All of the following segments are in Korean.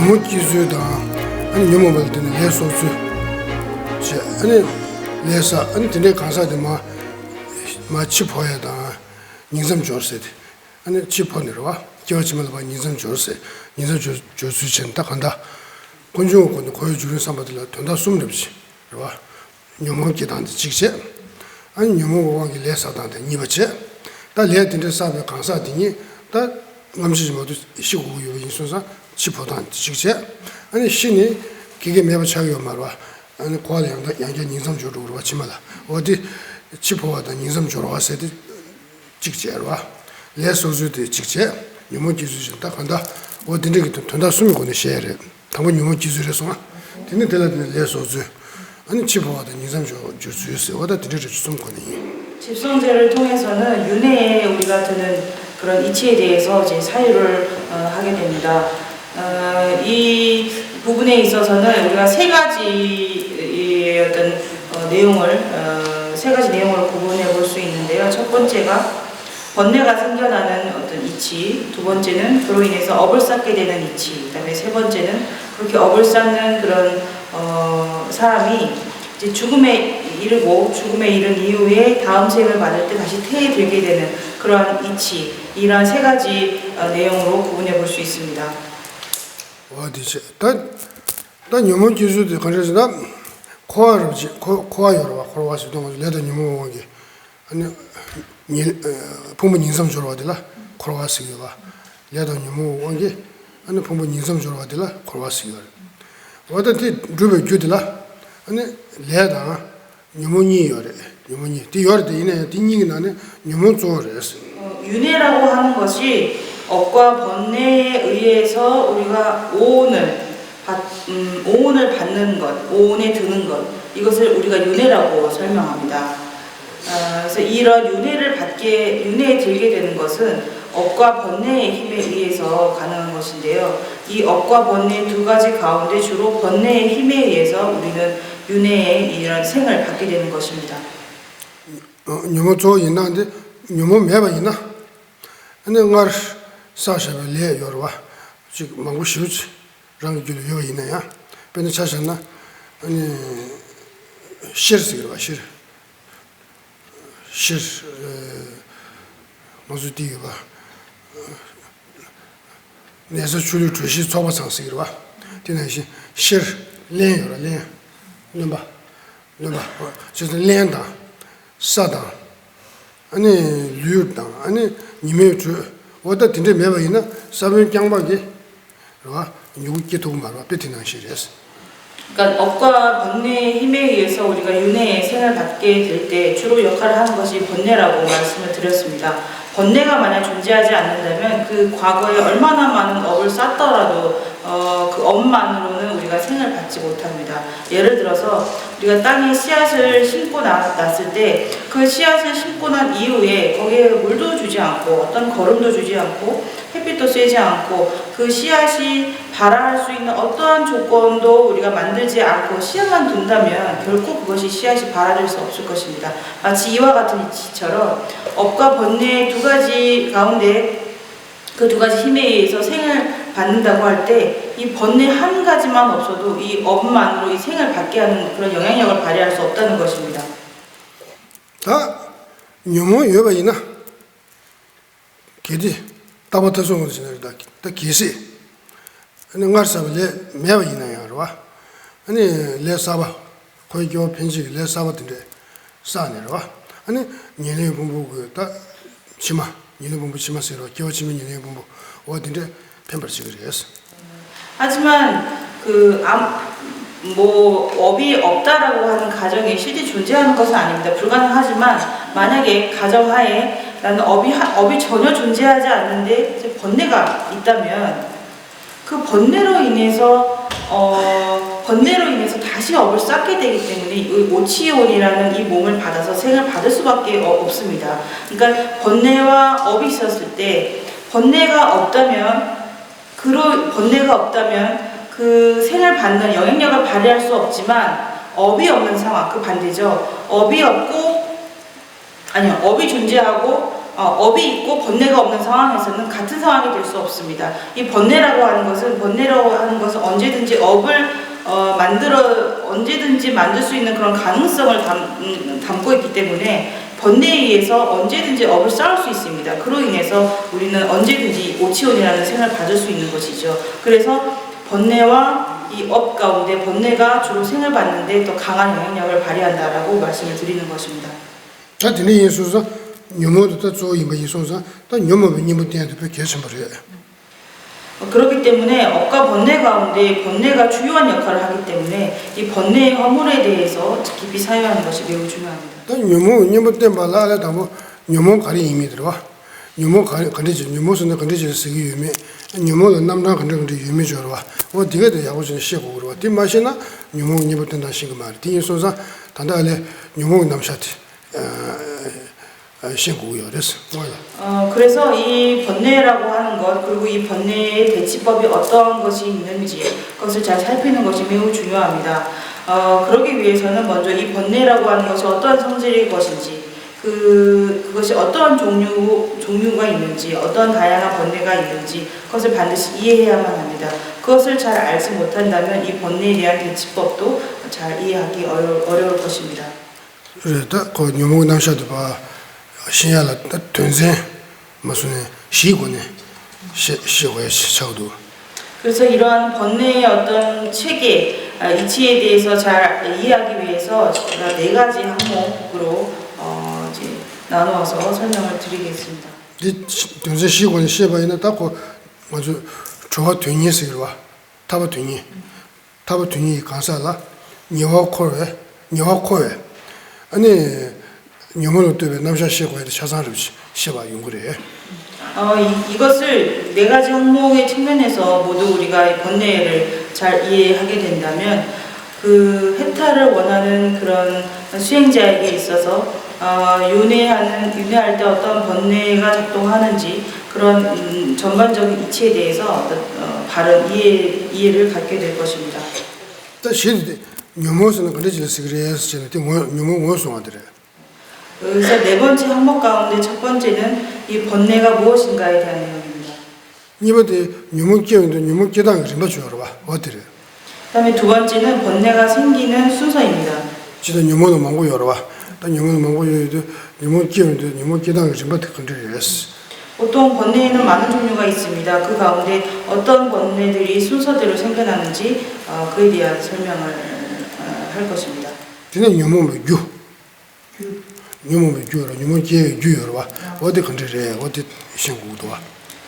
녀모 기술다 아니 녀모 볼 때는 예소수 아니 레사 아니 근데 가사데 마치 보여다 인삼 줘서 아니 치포네로 와 겨지면 봐 인삼 줘서 인삼 줘수 전다 간다 본중은 고여주는 사람들 돈다 숨 없이 와 녀모 기단데 직세 아니 녀모 왕이 레사다데 니버체 다 레든데 사베 강사디니 다 남시지 모두 시고 인소사 치포단 직세 아니 신이 그게 매번 차요 말와 아니 고아량다 양계 인삼 주로 왔지 말라 어디 치포하다 인삼 주로 왔어야 직제로 와 레소주도 직제 유모 기술이 딱 한다 어디는 돈다 숨이 거네 셰레 당분 유모 기술에서 되는 데라는 레소주 아니 치포하다 인삼 주주스 어디 들을 좀 거네 집성제를 통해서는 윤회에 우리가 드는 그런 이치에 대해서 이제 사유를 하게 됩니다. 이 부분에 있어서는 우리가 세 가지 어떤 내용을 세 가지 내용으로 구분해 볼 수 있는데요. 첫 번째가 번뇌가 생겨나는 어떤 이치, 두 번째는 그로 인해서 업을 쌓게 되는 이치, 그다음에 세 번째는 그렇게 업을 쌓는 그런 사람이 이제 죽음에 이르고 죽음에 이른 이후에 다음 생을 받을 때 다시 태에 들게 되는 그러한 이치, 이러한 세 가지 내용으로 구분해 볼 수 있습니다. 어디지? 단 유모 기술도 그래서 나 코아요로 코아서 동 레더 유모기 아니 부모 인삼 주로 와들라 코아스기가 레더 유모 원기 아니 부모 인삼 주로 와들라 코아스기가 와다티 루베 주들라 아니 레다 유모니 요래 유모니 디 요르데 이네 딩닝이 나네 유모 조레스 윤회라고 하는 것이 업과 번뇌에 의해서 우리가 오온을 받는 것, 오온에 드는 것, 이것을 우리가 윤회라고 설명합니다. 그래서 이런 윤회에 들게 되는 것은 업과 번뇌의 힘에 의해서 가능한 것인데요. 이 업과 번뇌 두 가지 가운데 주로 번뇌의 힘에 의해서 우리는 윤회의 이런 생을 받게 되는 것입니다. 유모 조 있나는데 유모 매바 있나? 근데 나 사샤가 레 요르와 지금 망고 쉬우지 랑기로 요 있나야? 근데 차셨나? 아니 시르스기로 실 무슨 뒤가 내서 줄을 주시 잡아 상스기로 와. 되는시 실 레요라 레 넘바 저도 레다 사다 아니 류다 아니 님의 주 어디 진짜 매바 있나 사면 장박이 와 육기 도움으로 베트남 시리즈 그러니까 업과 번뇌의 힘에 의해서 우리가 윤회의 생을 받게 될 때 주로 역할을 하는 것이 번뇌라고 말씀을 드렸습니다. 번뇌가 만약 존재하지 않는다면 그 과거에 얼마나 많은 업을 쌓더라도 그 업만으로는 우리가 생을 받지 못합니다. 예를 들어서 우리가 땅에 씨앗을 심고 났을 때 그 씨앗을 심고 난 이후에 거기에 물도 주지 않고 어떤 거름도 주지 않고 햇빛도 쐬지 않고 그 씨앗이 발화할 수 있는 어떠한 조건도 우리가 만들지 않고 씨앗만 둔다면 결코 그것이 씨앗이 발화될 수 없을 것입니다. 마치 이와 같은 이치처럼 업과 번뇌의 두 가지 가운데 그 두 가지 힘에 의해서 생을 받는다고 할 때 이 번뇌 한 가지만 없어도 이 업만으로 이 생을 받게 하는 그런 영향력을 발휘할 수 없다는 것입니다. 다 유모 여바 있나? 걔디 따버터서 오는 다 기시 아니 가르사벨 매바 있나요 와 아니 레사바 거기 교 편식 레사바인데 싸네로 와 아니 년에 공부 다 치마 년에 공부 치마세로 교치면 년에 공부 어딘데 편벌식을 했어 하지만 업이 없다라고 하는 가정이 실제 존재하는 것은 아닙니다. 불가능하지만 만약에 가정하에 나는 업이 전혀 존재하지 않는데 이제 번뇌가 있다면 그 번뇌로 인해서 다시 업을 쌓게 되기 때문에 이 오치온이라는 이 몸을 받아서 생을 받을 수밖에 없습니다. 그러니까 번뇌와 업이 있었을 때 번뇌가 없다면 그 생을 받는 영향력을 발휘할 수 없지만 업이 없는 상황, 그 반대죠. 업이 존재하고 업이 있고 번뇌가 없는 상황에서는 같은 상황이 될 수 없습니다. 이 번뇌라고 하는 것은 언제든지 업을 언제든지 만들 수 있는 그런 가능성을 담고 있기 때문에 번뇌에 의해서 언제든지 업을 쌓을 수 있습니다. 그로 인해서 우리는 언제든지 오치온이라는 생을 받을 수 있는 것이죠. 그래서 번뇌와 이 업 가운데 번뇌가 주로 생을 받는데 더 강한 영향력을 발휘한다라고 말씀을 드리는 것입니다. 자, 드는 예수서 녀모도 다 조이마 예수서 다 녀모는 녀모한테 계속 말해. 그렇기 때문에 업과 번뇌 가운데 번뇌가 주요한 역할을 하기 때문에 이 번뇌의 허물에 대해서 깊이 사유하는 것이 매우 중요합니다. 또 녀모 때 말라라 다뭐 녀모 가리 이미 들어와. 녀모 가리지 녀모선의 가리지 쓰기 유미. 녀모는 남자 가리지 유미 저러와. 디가 돼 야고 좀 쉬고 그러와. 디 마시나 녀모 때 다시 그 말. 디 예수서 단다래 녀모 남샤티. 신고요랬어. 그래서 이 번뇌라고 하는 것 그리고 이 번뇌의 대치법이 어떤 것이 있는지 그것을 잘 살피는 것이 매우 중요합니다. 그러기 위해서는 먼저 이 번뇌라고 하는 것이 어떠한 성질일 것인지 그것이 어떠한 종류가 있는지 어떤 다양한 번뇌가 있는지 그것을 반드시 이해해야만 합니다. 그것을 잘 알지 못한다면 이 번뇌에 대한 대치법도 잘 이해하기 어려울 것입니다. 그래도 그 녀모 남샤도 봐. 신야라 돈세 무슨 시고네 시고에 시차도 그래서 이러한 번뇌의 어떤 체계 이치에 대해서 잘 이해하기 위해서 제가 4가지 항목으로 이제 나누어서 설명을 드리겠습니다. 이 돈세 시고네 시바이나 딱고 아주 좋아 되니스기와 타바 되니 간사라 니와코에 아니 녀모는 또 남자 시고에 차상을 시바 연구래. 이것을 4가지 항목의 측면에서 모두 우리가 번뇌를 잘 이해하게 된다면 그 해탈을 원하는 그런 수행자에게 있어서 윤회할 때 어떤 번뇌가 작동하는지 그런 전반적인 이치에 대해서 바른 이해를 갖게 될 것입니다. 사실 녀모는 그래서 그래서 녀모 무엇을 그래서 4번째 항목 가운데 첫 번째는 이 번뇌가 무엇인가에 대한 내용입니다. 이번에 녀모 계단 좀 봐줘라 봐. 어때요? 그다음에 2번째는 번뇌가 생기는 순서입니다. 지금 녀모는 망고 열어 봐. 또 녀모는 망고 열도 녀모 계단 좀 봐도 컨트롤했어. 보통 번뇌에는 많은 종류가 있습니다. 그 가운데 어떤 번뇌들이 순서대로 생겨나는지 그에 대한 설명을 할 것입니다. 근데 녀모는 녀모 유여로 와. 어디 컨트롤해. 어디 신고도 와.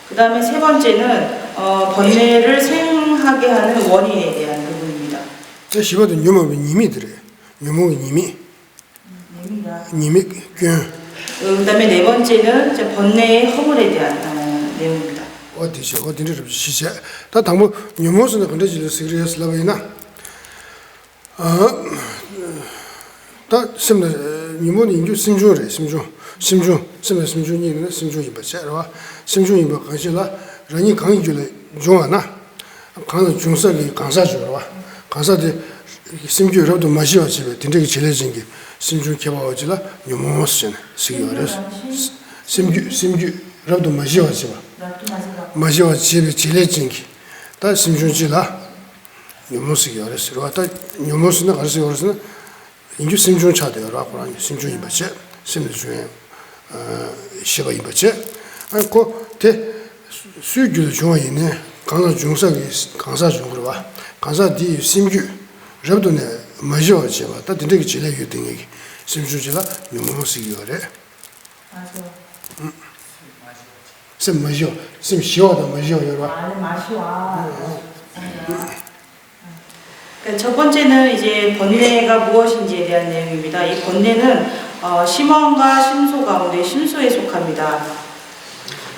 그다음에 3번째는 번뇌를 생하게 하는 원인에 대한 부분입니다. 저 시바도 녀모는 님이들에. 녀모는 님이 그다음에 4번째는 이제 번뇌의 허물에 대한 내용입니다. 어디를 시세. 다 당부 녀모스는 컨트롤을 시리어스 라바이나. 다 심는 녀모는 인주 심중이네. 심중이는 심중이 버셔라. 심중이 뭐 가실라. 라니 강이줄에 좋아나. 강의 중석이 강사주로. 강사들 심주로도 마시와 집에 된적이 제일진 게 심중 개발하지라 녀모스잖아. 시기어레스. 심주로도 마시와 집에. 마시와 집에 제일진 게. 다 심중지라 녀모스기어레스로. 다 녀모스는 가르쳐서는 인주 심중 차대요라고 하는 심중이 맞지? 심중에 시가 이맞지? 아고 대 수규의 중앙이네. 강사 중석이 강사 중으로 봐. 강사 뒤 심규 저도네 마셔지 봐. 다 되게 지내게 된 얘기. 심주지라 녀모스기 그래. 맞아. 심 마셔. 심 쉬어도 마셔요. 마셔. 첫 번째는 이제 번뇌가 무엇인지에 대한 내용입니다. 이 번뇌는 심원과 심소 가운데 심소에 속합니다.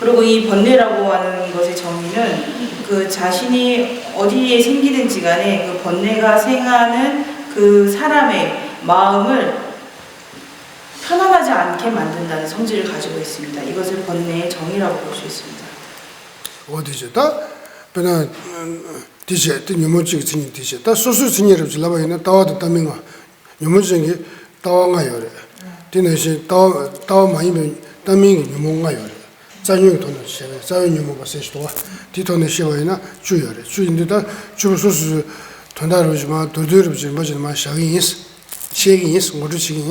그리고 이 번뇌라고 하는 것의 정의는 그 자신이 어디에 생기든지 간에 그 번뇌가 생하는 그 사람의 마음을 편안하지 않게 만든다는 성질을 가지고 있습니다. 이것을 번뇌의 정의라고 볼 수 있습니다. 어디죠? 다 그냥 디제 녀모지 진이 디제 다 소수 진이를 줄라바이나 따와도 따밍아 녀모지게 따와가요래. 디네시 따와 많이면 담민이 유몽가 요래 자유의 돈을 시에 자유 유몽가 세시도와 뒤돈의 시에나 주요래 주인데다 주소수 돈다로지만 도도르지 뭐지만 샤기스 시기스 모두 시기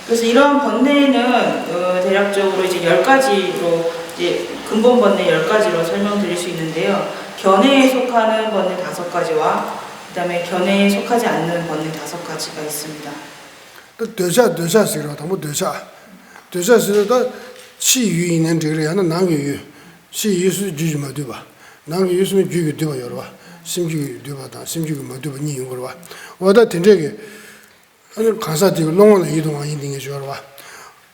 그래서 이런 번뇌는 대략적으로 이제 10가지로 이제 근본 번뇌 10가지로 설명드릴 수 있는데요. 견해에 속하는 번뇌 5가지와 그다음에 견해에 속하지 않는 번뇌 5가지가 있습니다. 또 되자스기로 다 되자스다 시유 있는 데에는 남유 시유수 주지마 되봐. 남유수는 주기 되봐 여러 심주기 되봐다 심주기 뭐 되봐 니 용거 봐. 와다 된저게 아니 가사디고 농원의 이동한 인딩에 줘봐.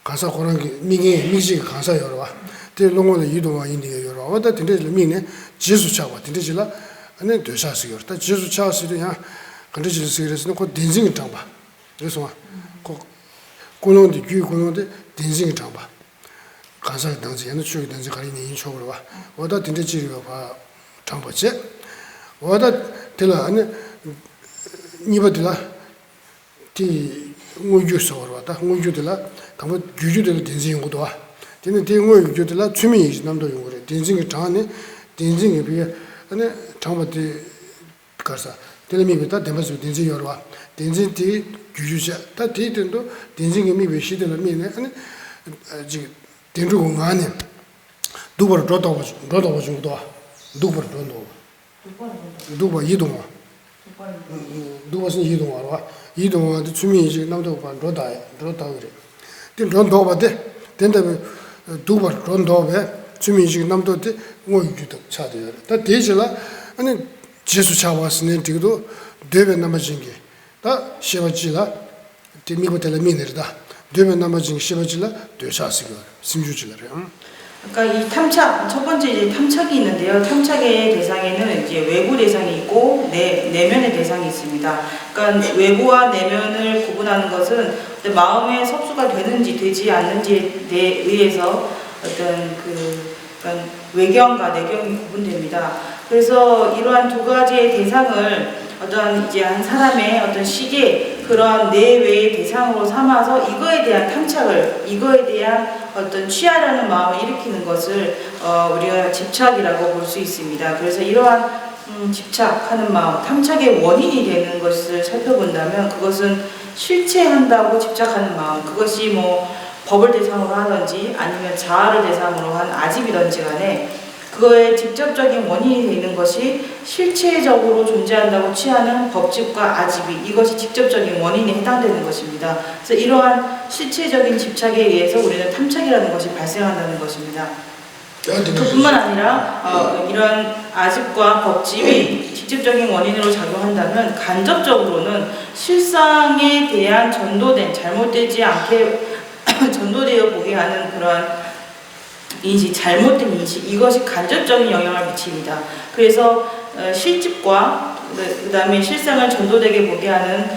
가사 그런 게 미지 가사 여러 봐. 대 농원의 이동한 인딩에 여러 와다 된저를 미네 지수 차와 된저질라 아니 되자스기로 다 지수 차스리냐 근데 지수스기로는 그 딘징이 장 봐. 그래서 그 고농의 규 고농의 딘징이 장 봐. 가사 당시에는 추기 당시 가리는 인초로 봐. 와다 된저질이가 봐. 장 보지. 와다 들라 아니 니버들라 티 무주서로 왔다 무주들라 가면 규주들 딘징 것도 와 근데 대응을 규주들라 주민이 남도 용거래 딘징이 장안에 딘징이 비해 아니 장마디 가서 텔미비다 데마스 딘징 여러 와 딘징 티 규주자 다 티든도 딘징이 미비 시들 미네 아니 지 딘주고 안에 두번 로도 정도 와 두번 정도 두번 이동 누가서 이동하러 이동하는데 주민이 지금 남도 반 로다 그래. 된 론도 받대. 된다면 두번 론도에 주민이 지금 남도한테 뭐 유도 차대요. 다 대질라 아니 지수 차왔으니 지금도 되면 남아진 게. 다 시바지라 미고텔 미네르다. 되면 남아진 게 시바지라 되사스고 심주질라. 그러니까 이 탐착 첫 번째 이제 탐착이 있는데요. 탐착의 대상에는 이제 외부 대상이 있고 내면의 대상이 있습니다. 그러니까 외부와 내면을 구분하는 것은 마음의 섭수가 되는지 되지 않는지에 의해서 어떤 그러니까 외경과 내경이 구분됩니다. 그래서 이러한 두 가지의 대상을 어떤 이제 한 사람의 어떤 시계 그런 내외의 대상으로 삼아서 이거에 대한 탐착을 이거에 대한 어떤 취하려는 마음을 일으키는 것을 우리가 집착이라고 볼 수 있습니다. 그래서 이러한 집착하는 마음, 탐착의 원인이 되는 것을 살펴본다면 그것은 실체한다고 집착하는 마음, 그것이 뭐 법을 대상으로 하든지 아니면 자아를 대상으로 한 아집이든지 간에 그거의 직접적인 원인이 되는 것이 실체적으로 존재한다고 취하는 법집과 아집이 이것이 직접적인 원인에 해당되는 것입니다. 그래서 이러한 실체적인 집착에 의해서 우리는 탐착이라는 것이 발생한다는 것입니다. 그뿐만 아니라 이런 아집과 법집이 직접적인 원인으로 작용한다면 간접적으로는 실상에 대한 전도된 잘못되지 않게 전도되어 보게 하는 그러한 인식, 잘못된 인식, 이것이 간접적인 영향을 미칩니다. 그래서 실집과 그 다음에 실상을 전도되게 보게 하는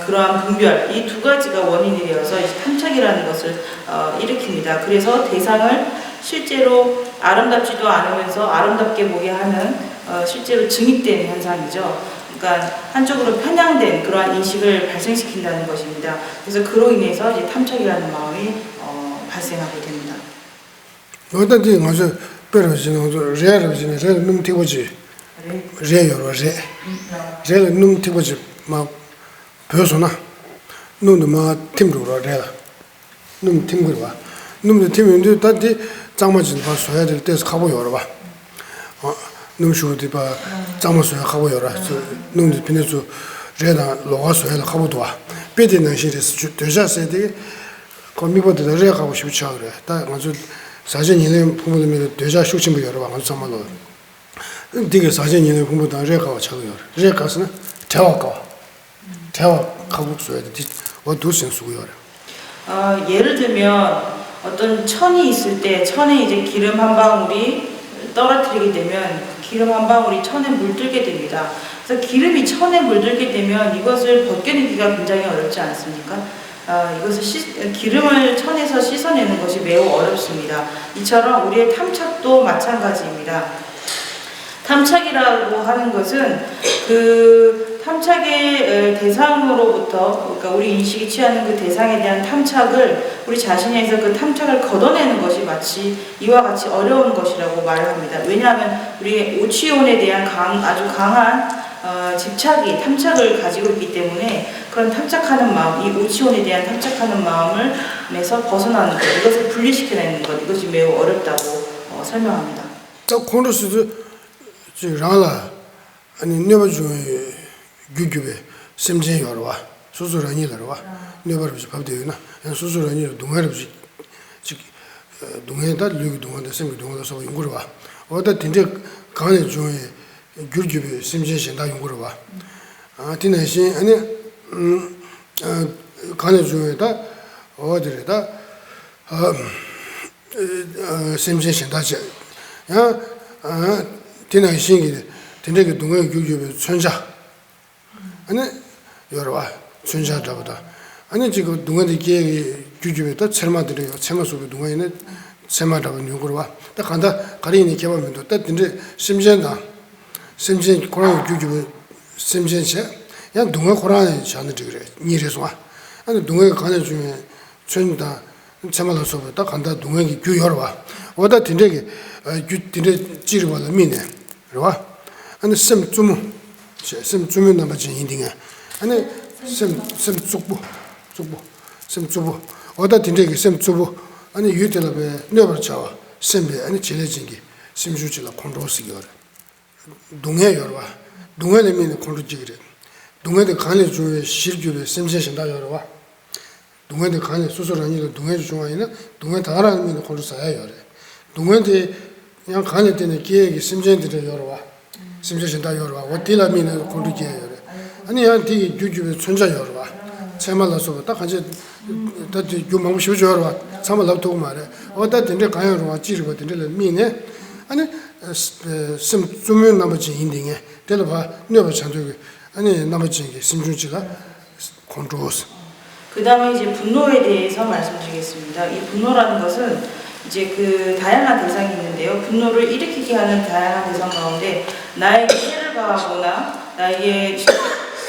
그러한 분별, 이 두 가지가 원인이 되어서 탐착이라는 것을 일으킵니다. 그래서 대상을 실제로 아름답지도 않으면서 아름답게 보게 하는 실제로 증입된 현상이죠. 그러니까 한쪽으로 편향된 그러한 인식을 발생시킨다는 것입니다. 그래서 그로 인해서 이제 탐착이라는 마음이 발생하게 됩니다. 어떤지 가서 빼러지는 레르지는 레 num티고지 레요로 레 num티고지 막 배워서나 눈도 막 팀으로 레라 num팀을 봐 num도 팀인데 다들 장마진 봐 소야 될 때서 가고 열어 봐 num슈디 봐 장마소야 가고 열어 num도 비내서 레다 로가소야 가고도 와 배되는 시리즈 되자세데 거미보다 레 가고 싶지 않아 그래 다 아주 사전 인의 부모님이 되자 숙침을 여러 번 정말로 되게 사전 인의 부모도 레가와 차고요. 레가스는 대화가 가고 써야 돼. 어두신 수고요. 예를 들면 어떤 천이 있을 때 천에 이제 기름 한 방울이 떨어뜨리게 되면 그 기름 한 방울이 천에 물들게 됩니다. 그래서 기름이 천에 물들게 되면 이것을 벗겨내기가 굉장히 어렵지 않습니까? 이것을 기름을 천에서 씻어내는 것이 매우 어렵습니다. 이처럼 우리의 탐착도 마찬가지입니다. 탐착이라고 하는 것은 그 탐착의 대상으로부터, 그러니까 우리 인식이 취하는 그 대상에 대한 탐착을 우리 자신에서 그 탐착을 걷어내는 것이 마치 이와 같이 어려운 것이라고 말을 합니다. 왜냐하면 우리 오치온에 대한 아주 강한 집착이 탐착을 가지고 있기 때문에 그런 탐착하는 마음, 이 오치온에 대한 탐착하는 마음에서 벗어나는 것, 이것을 분리시켜내는 것, 이것이 매우 어렵다고 설명합니다. 딱 콘도스도 지금 라라 아니 네버주의 규규에 심진 열어와 수술하니 열어와 네버르지 밥되나 수술하니 동해르지 즉 동해다 류기 동한다 생기 동한다 서 연구를 와 어다 진짜 강의 중에 규규에 심진 신다 연구를 와아 디네시 아니 강의 중에다 어디에다 심진 신다지 야 디네시 된대게 동의 규규에 천사 아니 여러와 천사 잡다 아니 지금 동의의 계획이 규규에다 철마들이요 철마 속에 동의는 철마라고 연구를 와딱 간다 가리니 개발면도 딱 근데 심전다 심전 고랑 규규에 심전세 야 동의 고랑에 자는 그래 니래서 와 아니 동의가 가는 중에 천다 철마로 속에 딱 간다 동의의 규 여러와 어다 된대게 규 된대 지르바다 미네 여러와 아니 심 주문 남아진 인딩에 아니 심 죽부 어다 딘데기 심 주부 아니 유텔업에 내버려져 심배 아니 지레진기 심주질라 콘도스기어 동해 여러와 동해에 있는 콘도지기래 동해의 간에 주에 실주에 심세신다 여러와 동해의 간에 수술하니 동해 중앙에는 동해 다라는 있는 콘도사야 여래 동해의 그냥 간에 되는 기획이 심전들이 여러와 심지신다 여러와 어디라미는 고르게 여러 아니 한 되게 규규에存在 여러와 제말라서 딱 같이 다들 요망 쉬죠 여러와 참말로 두고 말해 어다 된데 가요로와 지르고 된데 미네 아니 심 주면 나머지 인딩에 될봐 내가 찬조게 아니 나머지 게 심중지가 컨트롤스 그다음에 이제 분노에 대해서 말씀드리겠습니다. 이 분노라는 것은 이제 그 다양한 대상이 있는데요. 분노를 일으키게 하는 다양한 대상 가운데 나에게 해를 가하거나 나에게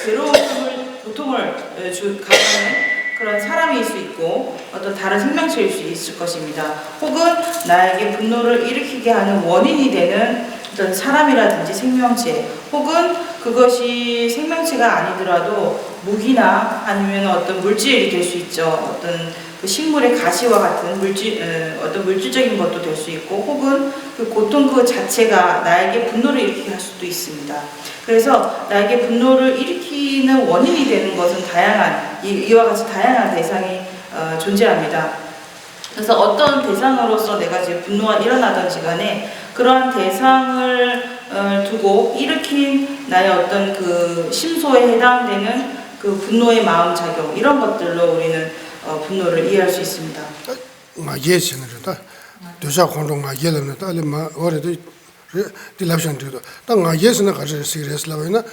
괴로움을 고통을 가하는 그런 사람일 수 있고 어떤 다른 생명체일 수 있을 것입니다. 혹은 나에게 분노를 일으키게 하는 원인이 되는 어떤 사람이라든지 생명체 혹은 그것이 생명체가 아니더라도 무기나 아니면 어떤 물질이 될 수 있죠. 어떤 그 식물의 가시와 같은 어떤 물질적인 것도 될 수 있고 혹은 그 고통 그 자체가 나에게 분노를 일으키게 할 수도 있습니다. 그래서 나에게 분노를 일으키는 원인이 되는 것은 이와 같이 다양한 대상이 존재합니다. 그래서 어떤 대상으로서 내가 이제 분노가 일어나든지 간에 그러한 대상을 두고 일으킨 나의 어떤 그 심소에 해당되는 그 분노의 마음 작용 이런 것들로 우리는 분노를 이해할 수 있습니다. 예시는다. 도자 공동가 예름다. 알마 어레도 딜랍션도. 땅가 예스나 가서 시리스라바이나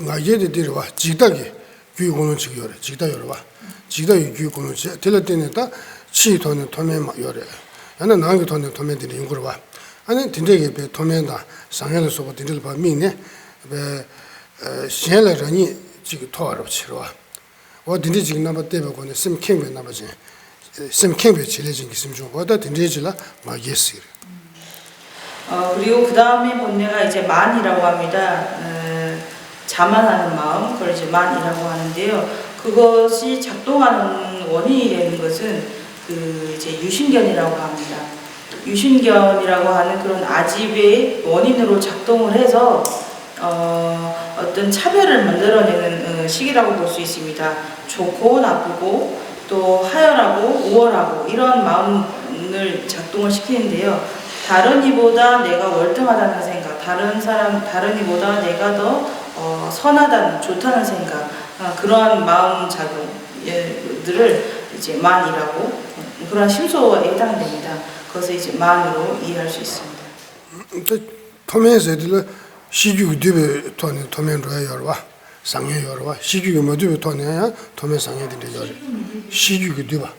가 예데디르와 지다게 규고는 지겨래. 지다 열어와. 지다 규고는 지 텔레테네다 치토는 토메 요래. 나나 나게 토네 토메들이 연구를 와. 아니 딘데게 배 토메다 상해를 쏘고 딘들 봐 미네. 배 시엘라니 지금 토하러 치러와. 어딘지 지금 남아 때문에 심캠에 남아지 심캠에 질려진 게 심중 어다 딘지라 마예스 그리고 그 다음에 번뇌가 이제 만이라고 합니다. 자만하는 마음, 그걸 이제 만이라고 하는데요. 그것이 작동하는 원인이 되는 것은 그 이제 유신견이라고 합니다. 유신견이라고 하는 그런 아집의 원인으로 작동을 해서 어떤 차별을 만들어내는 시기라고 볼 수 있습니다. 좋고 나쁘고 또 하열하고 우월하고 이런 마음을 작동을 시키는데요. 다른 이보다 내가 월등하다는 생각, 다른 이보다 내가 더 선하다는, 좋다는 생각, 그러한 마음 작용들을 이제 만이라고 그런 심소에 해당됩니다. 그것을 이제 만으로 이해할 수 있습니다. 토면에서 시주 뒤에 토면으로 열어와 상해 열어와 시주가 뭐도 토면이야 토면 상해들이 열어 시주가 뒤봐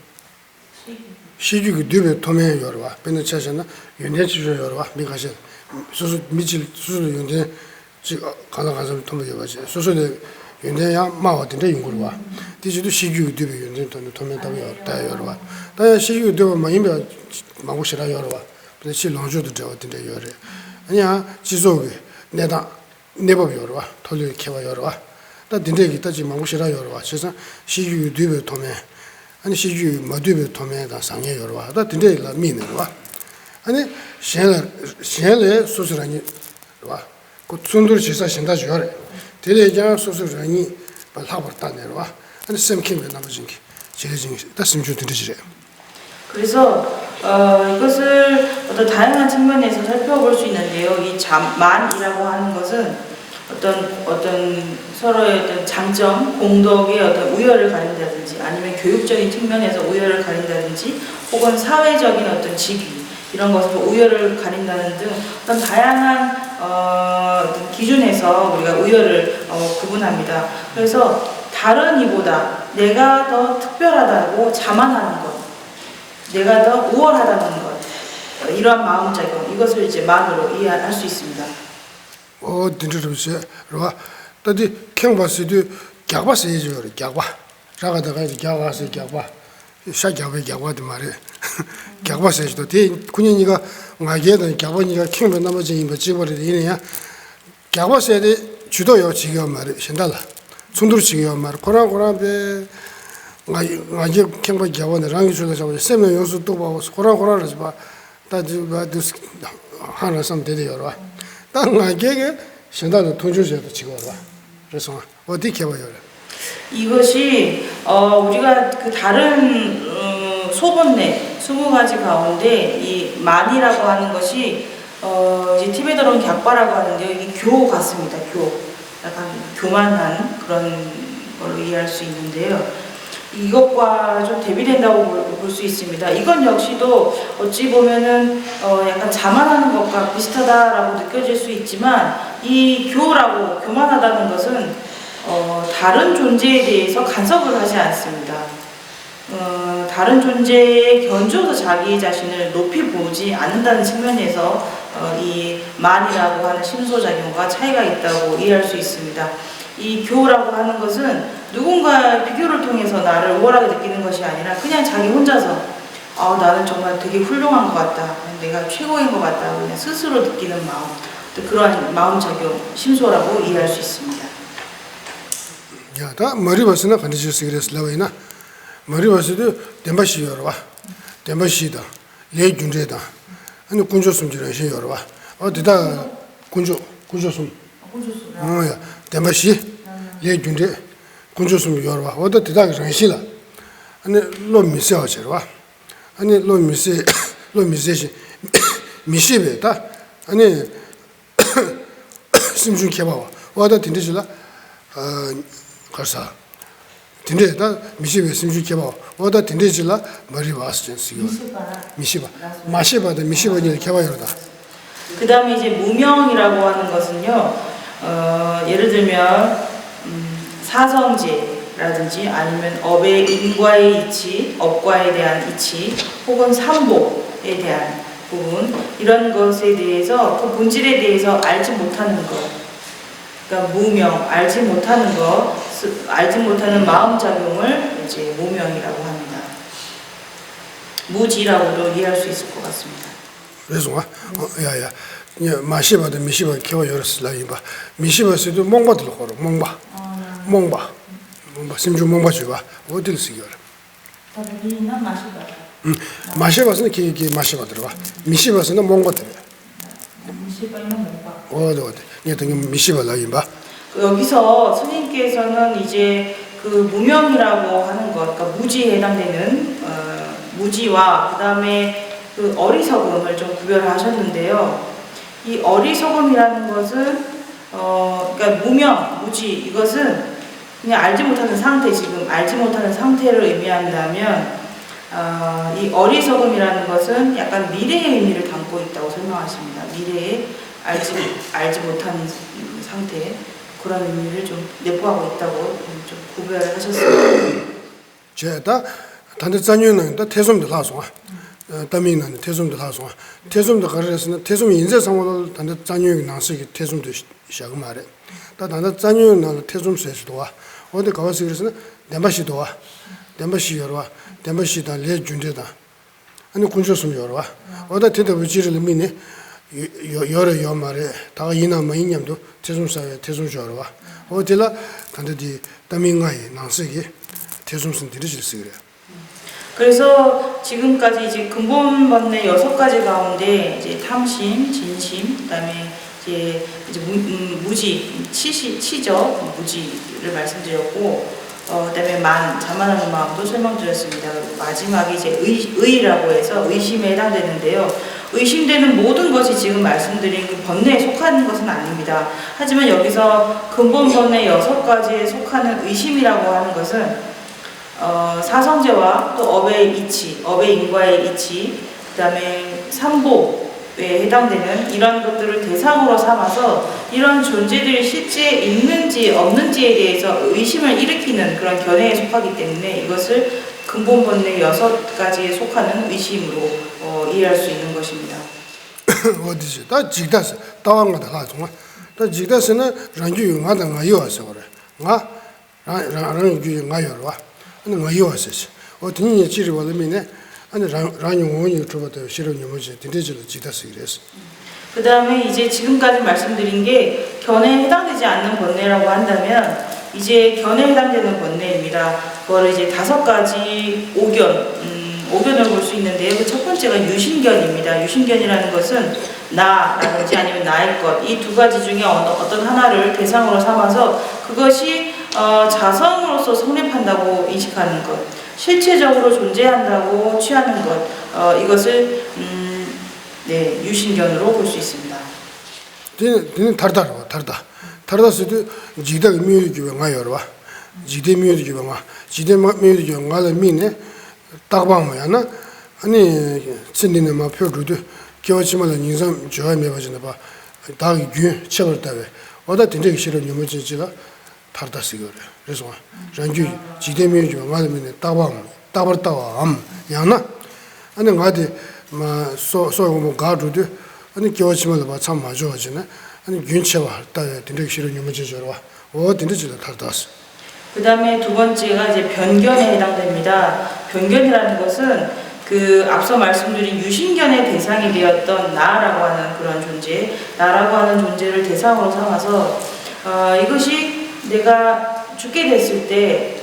시주가 뒤에 토면 열어와 배는 차잖아 연대치로 열어와 미가시 수수 미칠 수술 연대 지금 가서 통보해 가지. 소소의 연대야 마어든데 연구로 와. 디지도 시규 되게 연대도 통면다고 다요 와. 다야 시규 되고 막 이미 마고 싫어요 와. 근데 실론조도 되었는데 요래. 아니야 지속이 내가 내법 요러 와. 돌려 개와 요러 와. 다 딘데기 따지 마고 싫어요 와. 그래서 시규 되게 통면 아니 시규 마두베 통면다 상해 요러 와. 다 딘데라 미네 와. 아니 셴레 소스라니 와. 그 순들 지사 신다 줘래. 대대장 소스라니 발하버다네 와. 아니 샘킴에 남아진 게 제진 다 심주 드리지래. 그래서 이것을 어떤 다양한 측면에서 살펴볼 수 있는데요. 이 만이라고 하는 것은 어떤 서로의 어떤 장점, 공덕의 어떤 우열을 가린다든지 아니면 교육적인 측면에서 우열을 가린다든지 혹은 사회적인 어떤 직위 이런 것으로 우열을 가린다는 등 어떤 다양한 어떤 기준에서 우리가 우열을 구분합니다. 그래서 다른 이보다 내가 더 특별하다고 자만하는 것, 내가 더 우월하다는 것, 이러한 마음작용, 이것을 이제 만으로 이해할 수 있습니다. 딘저르세 로와 따디 캥바스도 갸바세죠 갸바 라가다가 갸바세 갸바 샤갸베 갸바도 말해 갸바세도 대 군인이가 마게다 갸바니가 캥베 남아진 거 집어를 이래야 갸바세의 주도요 지금 말해 신달라 순두르 지금 말 고라고라베 마게 캥바 갸바는 랑이 줄어서 세면 요소 또 봐서 고라고라를 봐 따지 봐도 하나 좀 되대요 땅하게 신다도 통주제도 지고 와. 그래서 어디 개봐요? 이것이 우리가 그 다른 소본내 20가지 가운데 이 만이라고 하는 것이 이제 티베트어로는 갸빠라고 하는데요. 이게 교 같습니다. 교. 약간 교만한 그런 걸로 이해할 수 있는데요. 이것과 좀 대비된다고 볼 수 있습니다. 이건 역시도 어찌 보면은 약간 자만하는 것과 비슷하다라고 느껴질 수 있지만 이 교만하다는 것은 다른 존재에 대해서 간섭을 하지 않습니다. 다른 존재에 견주어서 자기 자신을 높이 보지 않는다는 측면에서 이 만이라고 하는 심소작용과 차이가 있다고 이해할 수 있습니다. 이 교라고 하는 것은 누군가의 비교를 통해서 나를 우월하게 느끼는 것이 아니라 그냥 자기 혼자서 나는 정말 되게 훌륭한 것 같다. 내가 최고인 것 같다. 그냥 스스로 느끼는 마음. 또 그러한 마음작용, 심소라고 이해할 수 있습니다. 야, 다 머리 벗으나 반드시 쓰기를 나와이나 머리 벗어도 덴바시 열어와. 덴바시다. 내 준제다. 아니 군조숨지를 시 열어와. 어디다 군조숨. 야, 덴바시 내 준제 군조숨 열어와. 어디 대다 정시라. 아니 로미세어 저와. 아니 로미세시 미시베다. 아니 심중 개봐와. 어디 딘데질라. 가서 딘데다 미시베 심중 개봐. 어디 딘데질라 머리 와서 쓰요. 미시바. 마시바다 미시바니 개봐요다. 그다음에 이제 무명이라고 하는 것은요. 예를 들면 사성제라든지 아니면 업의 인과의 이치, 업과에 대한 이치, 혹은 삼보에 대한 부분 이런 것에 대해서 그 본질에 대해서 알지 못하는 것, 그러니까 무명, 알지 못하는 것, 알지 못하는 마음작용을 이제 무명이라고 합니다. 무지라고도 이해할 수 있을 것 같습니다. 그래서 야야 마시바도 미시바 개와 열었을라 이봐 미시바스도 몽바들 거로 몽바 심중 몽바 주가 어디를 쓰기요? 다리나 마시바. 마시바스는 기 마시바 들어와 미시바스는 몽바 들어. 미시바는 몽바. 어디 얘도 미시바라 이봐. 여기서 스님께서는 이제 그 무명이라고 하는 것, 그러니까 무지에 해당되는 무지와 그다음에 그 어리석음을 좀 구별을 하셨는데요. 이 어리석음이라는 것은 그러니까 무명, 무지 이것은 그냥 알지 못하는 상태, 지금 알지 못하는 상태를 의미한다면 이 어리석음이라는 것은 약간 미래의 의미를 담고 있다고 설명하십니다. 미래에 알지 못하는 상태 그런 의미를 좀 내포하고 있다고 좀 구별을 하셨습니다. 제가 단대 자녀는 다 태솜도 나서 담이는 태솜도 나서 태솜도 가르쳐서는 태솜 인재 상황을 단대 자녀에게 나서기 태솜도 시작 말해. 다 나나 잔유나 태좀 세수도와 어디 가서 그래서 덴바시도와 덴바시 여러와 덴바시다 레 준데다 아니 군조숨 여러와 어디 대대 부지를 미네 여러 말에 다 이나마 인념도 태좀사에 태좀 여러와 어디라 간데디 담인가에 나서기 태좀선 들으실 그래. 그래서 지금까지 이제 근본 번뇌 6가지 가운데 이제 탐심, 진심, 그다음에 이제 무지, 치적, 무지를 말씀드렸고, 그다음에 자만하는 마음도 설명드렸습니다. 그리고 마지막에 이제 의라고 해서 의심에 해당되는데요. 의심되는 모든 것이 지금 말씀드린 그 번뇌에 속하는 것은 아닙니다. 하지만 여기서 근본 번뇌 6가지에 속하는 의심이라고 하는 것은 사성제와 또 업의 이치, 업의 인과의 이치, 그 다음에 삼보에 해당되는 이런 것들을 대상으로 삼아서 이런 존재들이 실제 있는지 없는지에 대해서 의심을 일으키는 그런 견해에 속하기 때문에 이것을 근본 번뇌 6가지에 속하는 의심으로 이해할 수 있는 것입니다. 어디지? 다 지다스 따왕가다 가지고 다 지다스는 란주 용하다 가요서 그래. 란주 가요와 나 요하세시 어떤 일이 벌어미네 아니 란용원이 들어도 싫은 요모지 되지를 지다스 이랬어. 그다음에 이제 지금까지 말씀드린 게 견해에 해당되지 않는 번뇌라고 한다면 이제 견해에 해당되는 번뇌입니다. 그거를 이제 5가지 오견을 볼 수 있는데요. 그 첫 번째가 유신견입니다. 유신견이라는 것은 나라든지 아니면 나의 것, 이 2가지 중에 어떤 하나를 대상으로 삼아서 그것이 자성으로서 성립한다고 인식하는 것, 실체적으로 존재한다고 취하는 것, 이것을 유신견으로 볼 수 있습니다. 되는 다르다서도 지다 미유기 가요와 지대 미유기 가 지대 미유기 가를 미네 딱방이야나 아니 진리는 막 표주도 겨우치면 인상 좋아해 봐지나 봐. 다기 균 책을 따왜 어다 된적이 싫은 유머지가 다르다시 그래. 그래서 란주 지대미유 가면 따버따와 양나 아니 가디 소소고 가두도 아니 겨우치면 참 맞아지네. 아니 균체와 따에 된적이 싫은 유머지가 와 된적이 다르다시. 그 다음에 2번째가 이제 변견에 해당됩니다. 변견이라는 것은 그 앞서 말씀드린 유신견의 대상이 되었던 나라고 하는 그런 존재, 나라고 하는 존재를 대상으로 삼아서 이것이 내가 죽게 됐을 때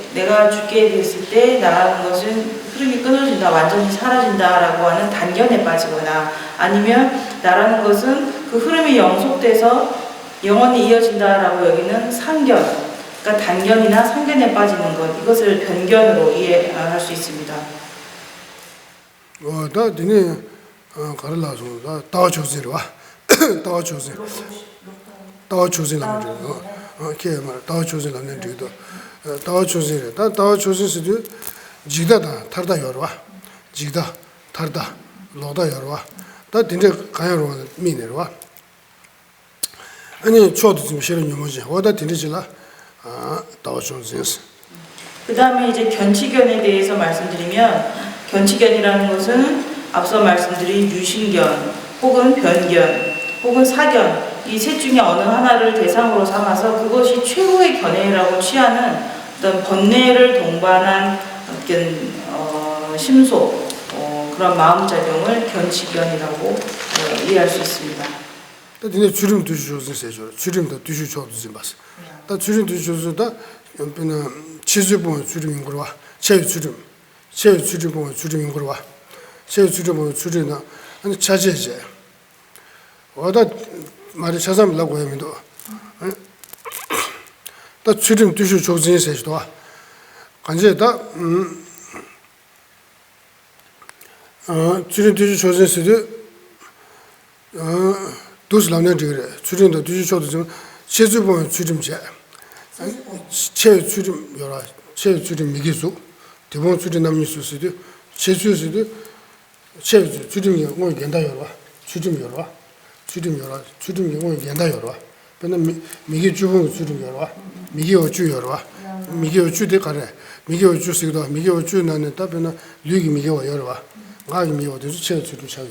나라는 것은 흐름이 끊어진다, 완전히 사라진다라고 하는 단견에 빠지거나 아니면 나라는 것은 그 흐름이 영속돼서 영원히 이어진다라고 여기는 상견, 그러니까 단견이나 상견에 빠지는 것, 이것을 변견으로 이해할 수 있습니다. 다 되네 가르라서 다 다워주세요. 다워주세요. 걔말 다워주세요. 남는데도 다워주세요. 다 다워주세요. 지다다 다르다 여러와. 지다 다르다 로다 여러와. 다 된데 가야로 미네로와. 아니 저도 좀 싫은 요모지. 어다 된지라 다워주세요. 그 다음에 이제 견치견에 대해서 말씀드리면 견치견이라는 것은 앞서 말씀드린 유신견, 혹은 변견, 혹은 사견, 이 셋 중에 어느 하나를 대상으로 삼아서 그것이 최고의 견해라고 취하는 어떤 번뇌를 동반한 어떤 심소, 그런 마음작용을 견치견이라고 이해할 수 있습니다. 근데 주름 두셔서 세죠. 주름도 두셔도 좀 봤어. 다 주름 두셔서다 옆에는 치즈봉 주름인 거와 제주름 보면 주름인 거와 제주름 보면 주름이나 아니 자제제 어다 말이 찾아보려고 하면도 다 주름 두셔 조진이 세죠. 간제다 주름 두셔 조진이 세도 도스람네 그래. 주름도 두셔 좀 제주 보면 주름제 제 주름 여러 제 주름 미기수 대본 주름 남는 수수도 제주에서도 제 주름이 뭐 된다 여러 주름 여러 주름이 뭐 된다 여러 근데 미기 주본 주름 여러 미기 어주 여러 미기 어주데 가래 미기 어주스도 미기 어주 나는 답에는 류기 미기 여러 가기 미기 어주 제 주름 차여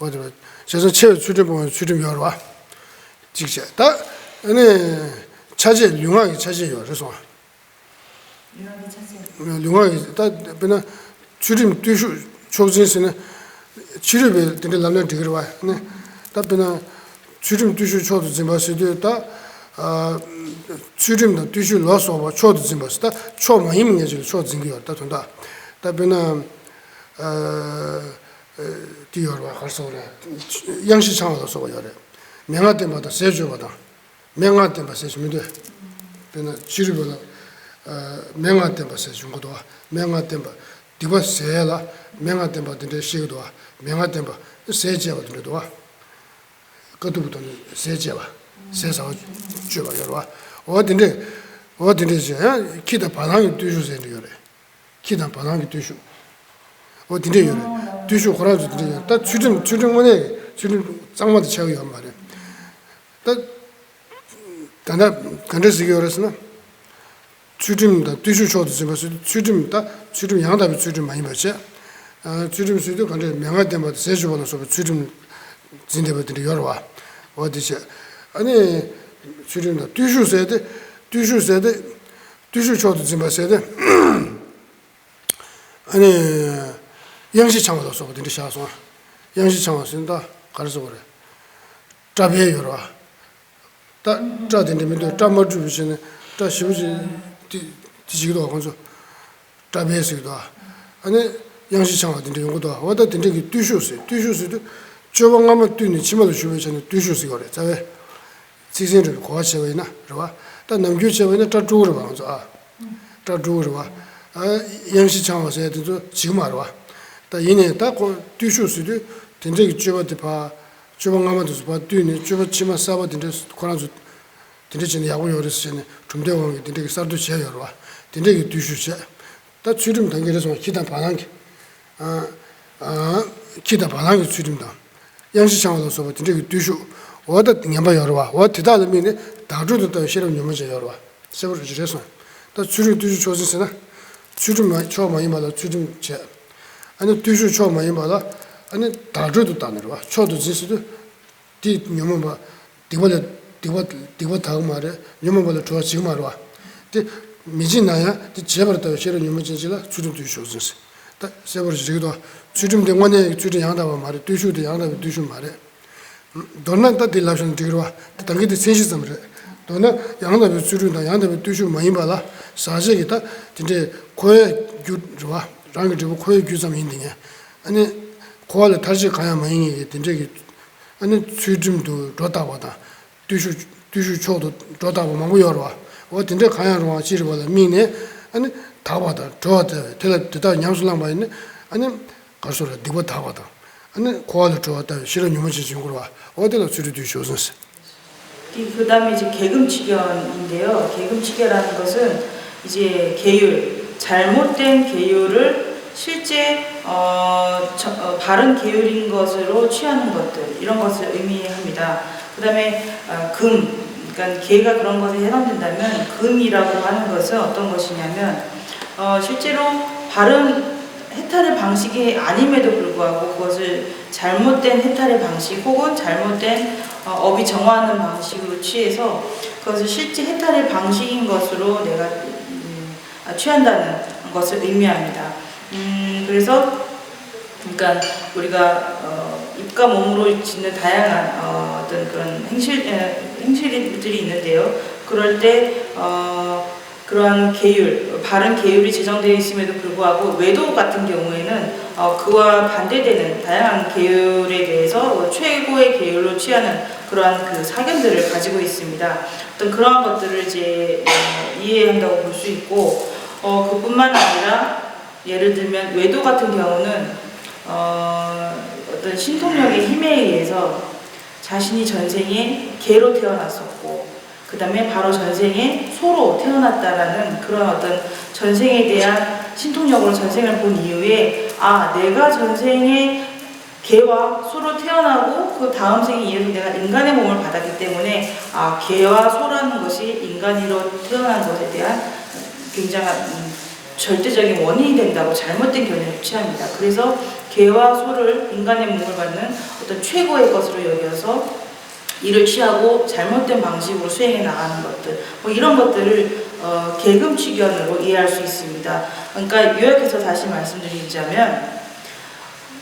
어디 제가 제 주름 보면 주름 여러 직접 다 아니 차제 융하게 차제요. 그래서 유나기 찬스. 융하게 다 그냥 주림 뒤수 초진스는 치료비 되는 남는 되게 와. 네. 답변은 주림 뒤수 초도 좀 봤어도 다 주림도 뒤수 넣어서 봐 초도 좀 봤다. 초만 힘이 내지 초도 생겨 다 된다. 답변은 디어와 가서 그래. 양식 상황도 써 봐요. 명화 때마다 세주보다 명화 때마다 세주면 돼. 그러나 치료보다 명화 때마다 세준 것도 명화 때마다 디바 세라 명화 때마다 되 시기도 명화 때마다 세제가 되도 그것부터 세제와 세사와 주가 여러 어딘데 이제 기타 반항이 뒤주세요 그래. 기타 반항이 뒤주 어딘데 요래. 뒤주 고라도 되요. 다 주름원에 주름 짱마다 채우요 한 말이야. 단다 간데스기 그랬으나 주름다 뒤주 줘도 집어서 주름다 주름 양답이 주름 많이 받지. 주름 수도 간데 명할 때마다 세주번호 서 주름 진대버들이 여러 와. 어디서 아니 주름다 뒤주 써야 돼. 뒤주 줘도 집어서 돼. 아니 양식창도 써버들이 샤서 양식창 쓴다. 가르쳐 그래. 잡해 여러 와. 다 자된데면도 잠머주시는 다 시부지 뒤지기도 하고 잡해서도 아니 양식창 어딘데 연구도 와다 된데 뒤슈스도 저방가면 뛰는 치마도 주변에 뒤슈스 거래. 자왜 지진을 고아체외나 그러와 다 남규체외나 다 주로 봐서 다 주로 봐 양식창 와서 해도 지금 알아 다 얘네 다 뒤슈스도 된데 주변에 봐 주방가면도 봐 뛰는 주변 치마 싸봐 된데 고란수 된데 야구 요리스네 좀 되고 된데 살도 제야 와 된데 뒤슈스 다 주름 단계에서 기타 반항기 기타 반항기 주름다 양식창으로 써봐 된데 뒤슈 어디 냠바 열어와 어 대다면에 다주도 또 싫은 놈을 열어와 세버를 주셔서 또 주름 뒤슈 조지스나 주름 초 많이 말아 주름 제 아니 뒤슈 초 많이 말아 아니 다주도 따내려와 초도 지수도 뒤 놈을 봐 디버 타고 말해 놈을 좋아 지금 말와 근데 미진나야 제발 또 싫은 놈을 진실라 주름 뒤슈 조지스 다 세버를 주기도 주름 대관에 주름 양다고 말해 뒤슈도 양다고 뒤슈 말해 돈은 다 딜라션 되기로 당기도 센시점을 돈은 양다고 주름다 양다고 뒤슈 많이 받아 사실이다 진짜 고에 규와 랑이 되고 고에 규점 있는 아니 고알을 다시 가야 많이 된적이 아니 주름도 로다보다 뒤슈 초도 로다보 망고 열어 와 진짜 가야로 지르보다 미네 아니 다 받아 저한테 대다 양술랑 봐 있네 아니 가서라 디버 다 받아 아니 고알을 좋았다 싫은 유머지 중으로 와 어디로 줄이 주셨어 그다음에 이제 계금치견인데요. 계금치견이라는 것은 이제 계율, 잘못된 계율을 실제 바른 계율인 것으로 취하는 것들 이런 것을 의미합니다. 그다음에 그러니까 계가 그런 것에 해당된다면 금이라고 하는 것은 어떤 것이냐면 실제로 바른 해탈의 방식이 아님에도 불구하고 그것을 잘못된 해탈의 방식 혹은 잘못된 업이 정화하는 방식으로 취해서 그것을 실제 해탈의 방식인 것으로 내가 취한다는 것을 의미합니다. 그래서 그러니까 우리가 입과 몸으로 짓는 다양한 어떤 그런 행실들이 있는데요. 그럴 때 그러한 계율, 바른 계율이 제정되어 있음에도 불구하고 외도 같은 경우에는 그와 반대되는 다양한 계율에 대해서 최고의 계율로 취하는 그러한 그 사견들을 가지고 있습니다. 어떤 그러한 것들을 이제 이해한다고 볼 수 있고 그뿐만 아니라 예를 들면 외도 같은 경우는 어떤 신통력의 힘에 의해서 자신이 전생에 개로 태어났었고 그 다음에 바로 전생에 소로 태어났다라는 그런 어떤 전생에 대한 신통력으로 전생을 본 이후에 내가 전생에 개와 소로 태어나고 그 다음 생에 이어서 내가 인간의 몸을 받았기 때문에 개와 소라는 것이 인간으로 태어난 것에 대한 굉장한 절대적인 원인이 된다고 잘못된 견해를 취합니다. 그래서 개와 소를 인간의 몸을 받는 어떤 최고의 것으로 여겨서 이를 취하고 잘못된 방식으로 수행해 나가는 것들, 뭐 이런 것들을 계금취견으로 이해할 수 있습니다. 그러니까 요약해서 다시 말씀드리자면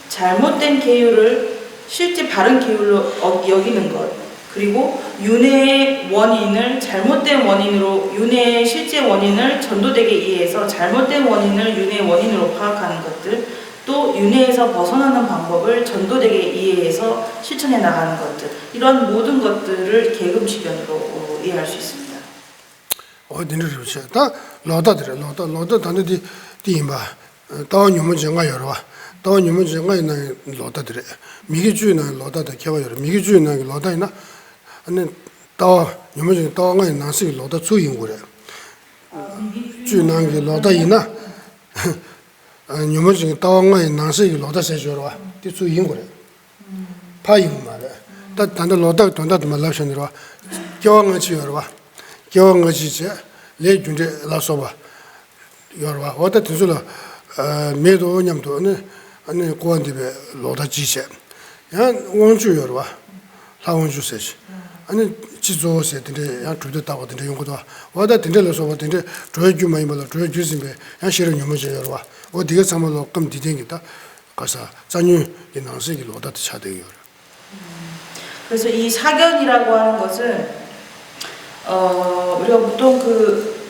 잘못된 계율을 실제 바른 계율로 여기는 것, 그리고 윤회의 원인을 잘못된 원인으로, 윤회의 실제 원인을 전도되게 이해해서 잘못된 원인을 윤회의 원인으로 파악하는 것들, 또 윤회에서 벗어나는 방법을 전도되게 이해해서 실천해 나가는 것들, 이런 모든 것들을 계금취견으로 이해할 수 있습니다. 어디를 보세요. 다 로다들 로다 단디 디마 더 뉴먼 정가 여러와 더 뉴먼 정가 있는 로다들 미기 주는 로다들 개와 여러 미기 주는 로다이나 아니 더 뉴먼 정 더가 있는 나시 로다 주인 거래. 주는 게 로다이나 뉴먼 정 더가 있는 나시 로다 세줘와 디 주인 거래. 파인 말에 다 단도 로다 돈다도 말라셔니로 교황을 지어와 교황 것이지 레준데 라소바 여러와 어디 뜻으로 매도 냠도 아니 고한집에 로다 지세 야 원주 여러와 라원주 세시 아니 지조세 근데 야 두었다고 근데 용거도 와다 근데로서 근데 조여주 많이 몰라 조여주심에 야 싫은 유무제 여러와 어디가 참으로 끔 디댕이다 가서 자뉴 이나서기 로다 차대요. 그래서 이 사견이라고 하는 것은 우리가 보통 그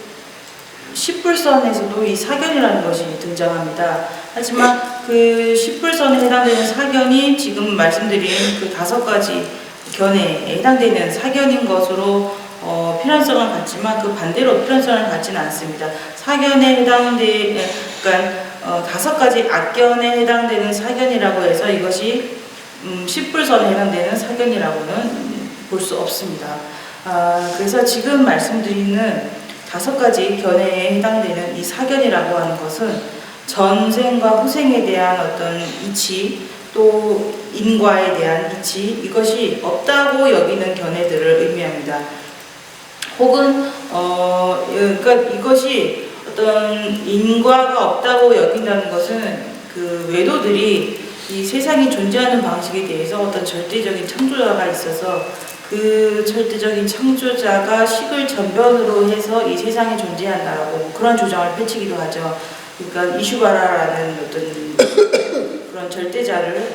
십불선에서도 이 사견이라는 것이 등장합니다. 하지만 그 십불선에 해당되는 사견이 지금 말씀드린 그 5가지 견해에 해당되는 사견인 것으로 필연성을 갖지만 그 반대로 필연성을 갖지는 않습니다. 사견에 해당되는, 그러니까 5가지 악견에 해당되는 사견이라고 해서 이것이 십불선에 해당되는 사견이라고는 볼 수 없습니다. 그래서 지금 말씀드리는 5가지 견해에 해당되는 이 사견이라고 하는 것은 전생과 후생에 대한 어떤 이치, 또 인과에 대한 이치, 이것이 없다고 여기는 견해들을 의미합니다. 혹은 그러니까 이것이 어떤 인과가 없다고 여긴다는 것은 그 외도들이 이 세상이 존재하는 방식에 대해서 어떤 절대적인 창조자가 있어서 그 절대적인 창조자가 식을 전변으로 해서 이 세상에 존재한다라고 그런 주장을 펼치기도 하죠. 그러니까 이슈바라라는 어떤 그런 절대자를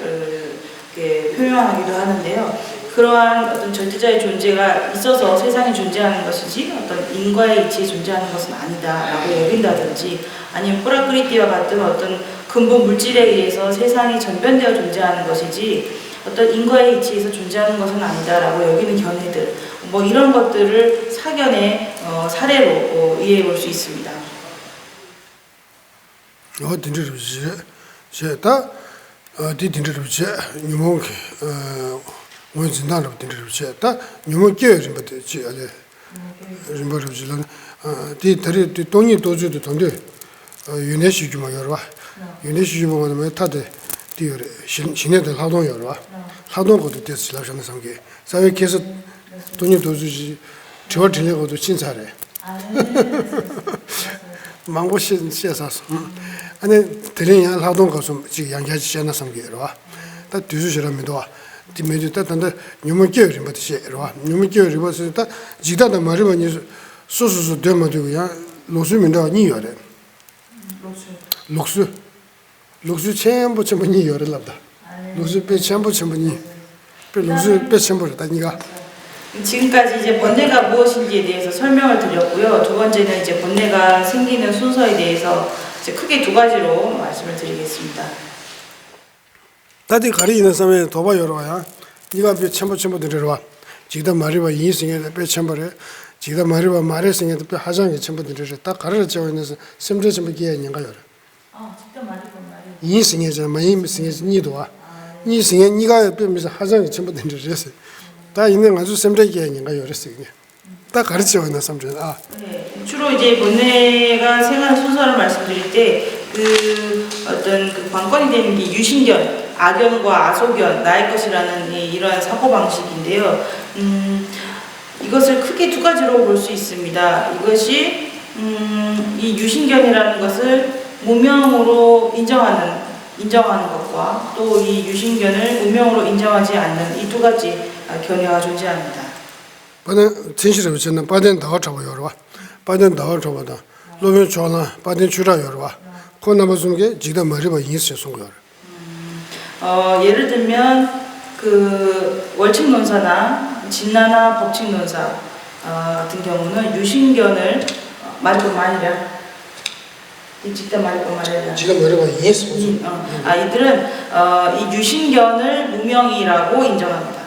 이렇게 표명하기도 하는데요. 그러한 어떤 절대자의 존재가 있어서 세상에 존재하는 것이지 어떤 인과의 이치에 존재하는 것은 아니다라고 여긴다든지, 아니면 뿌라크리티와 같은 어떤 근본 물질에 의해서 세상이 전변되어 존재하는 것이지 어떤 인과의 이치에서 존재하는 것은 아니다라고 여기는 견해들, 뭐 이런 것들을 사견의 사례로 이해해 볼 수 있습니다. 딘드르지 제다 디딘드르지 뉴몬 원진다로 딘드르지 다 뉴몬 깨어진 것지 알레 림버르지는 디 다리 디 돈이 도주도 돈데 유네시 좀 여러와 유네시 좀 보면 타데 디어레 신내들 하동 여러와 하동 것도 됐을 라는 상계 사회 계속 돈이 도주지 저 들려고도 진짜래 망고신 시에서서 아니 들리냐 하동 가서 지금 양자지 시에나 상계로와 다 뒤주시라면도 디메디 따단다 뉴먼 깨어진 것이 여러와 뉴먼 깨어진 것이 다 지다다 말이면 소소소 되면도야 로스민다 니여래 loksu chenpo chenpo ni yore labda. loksu pe chenpo chenpo ni. pe loksu pe chenpo da 니가. 지금까지 이제 번뇌가 무엇인지에 대해서 설명을 드렸고요. 두 번째는 이제 번뇌가 생기는 순서에 대해서 이제 크게 2가지로 말씀을 드리겠습니다. 다들 가리는 사람에 도바 열어야. 니가 pe chenpo 들어와. 지다 말이와 인생에 pe chenpo래. 지다 말이와 말의 생에 pe 하장에 chenpo 들어래. 딱 가르쳐 있는 심지 chenpo 기에 있는가 열어. 직접 말해본 말이. 인생에서 마음생에서 니도와. 니 생에 니가 빼면서 하장에 chenpo 들어랬어. 다 있는 아주 샘레기 아닌가 열었어요. 딱 가르쳐 있는 사람들. 네, 주로 이제 번뇌가 생활 순서를 말씀드릴 때 그 어떤 그 관건이 되는 게 유신견, 악견과 아소견, 나의 것이라는 이러한 사고 방식인데요. 이것을 크게 2가지로 볼 수 있습니다. 이것이 이 유신견이라는 것을 무명으로 인정하는 인정하는 것과 또 이 유신견을 무명으로 인정하지 않는 이 두 가지 견해가 존재합니다. 반은 진실을 저는 반은 더 잡아 열어. 반은 더 잡아다. 로면 좋아나 반은 주라 열어. 코나마 중에 지다 머리가 인스 송거. 예를 들면 그 월칙 논사나 진나나 법칙 논사 같은 경우는 유신견을 말뿐만 아니라 이 직단 말뿐만 아니라 지다 머리가 인스 이들은 이 유신견을 무명이라고 인정합니다.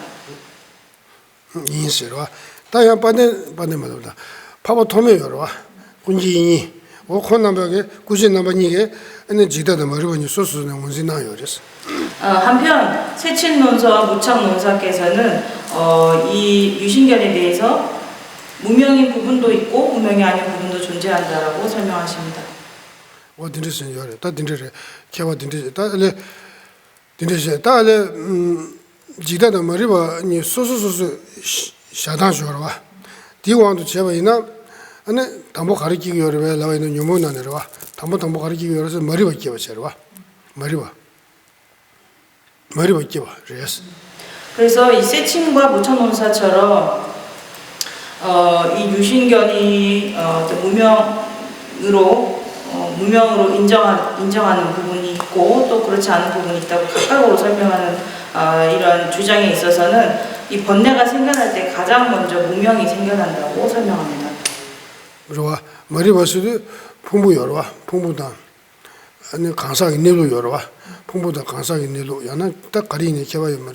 인스로. 다야 반은 말다. 파고 토메 열어. 군지인이 오코나벽에 구진 남반이게 아니 지다다 머리가 소스는 문제나 열었어. 한편 세친 논서와 무착 논사께서는 이 유신견에 대해서 무명인 부분도 있고 무명이 아닌 부분도 존재한다라고 설명하십니다. 어디서 열어? 다 딘데레 개와 딘데 다래 딘데세 다래 지다다 머리가 니 소소소소 샤단 줘라. 디왕도 제바이나 아니 담보 가르치기 열어 나와 있는 유모나네로 와. 담보 가르치기 열어서 머리가 끼워 쳐라. 머리가 끼워. 그래서 이 세친과 무착 논사처럼 이 유신견이 무명으로 인정하는 부분이 있고 또 그렇지 않은 부분이 있다고 각각으로 설명하는 이런 주장에 있어서는 이 번뇌가 생겨날 때 가장 먼저 무명이 생겨난다고 설명합니다. 그러와 머리 버스도 풍부 열어와 풍부다 아니 강사가 내로 열어와 풍부다 강사가 내로 야나 딱 가리네 개와요 말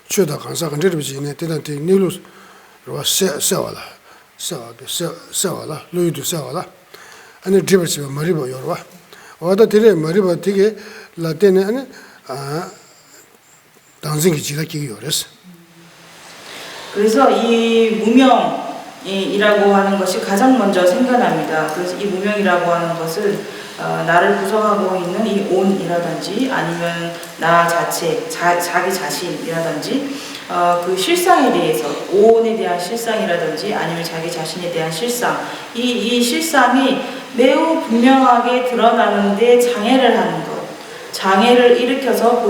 추다 강사가 내려지네 대단히 내로 그러와 세와라 로이도 세와라 아니 디버스 머리 버 열어와 와다 되게 머리 버 되게 라테네 아니 당신이 지다끼기 열었어. 그래서 이 무명이라고 하는 것이 가장 먼저 생겨납니다. 그래서 이 무명이라고 하는 것은 나를 구성하고 있는 이 온이라든지 아니면 나 자체, 자기 자신이라든지 그 실상에 대해서 온에 대한 실상이라든지 아니면 자기 자신에 대한 실상 이 실상이 매우 분명하게 드러나는데 장애를 하는 것 장애를 일으켜서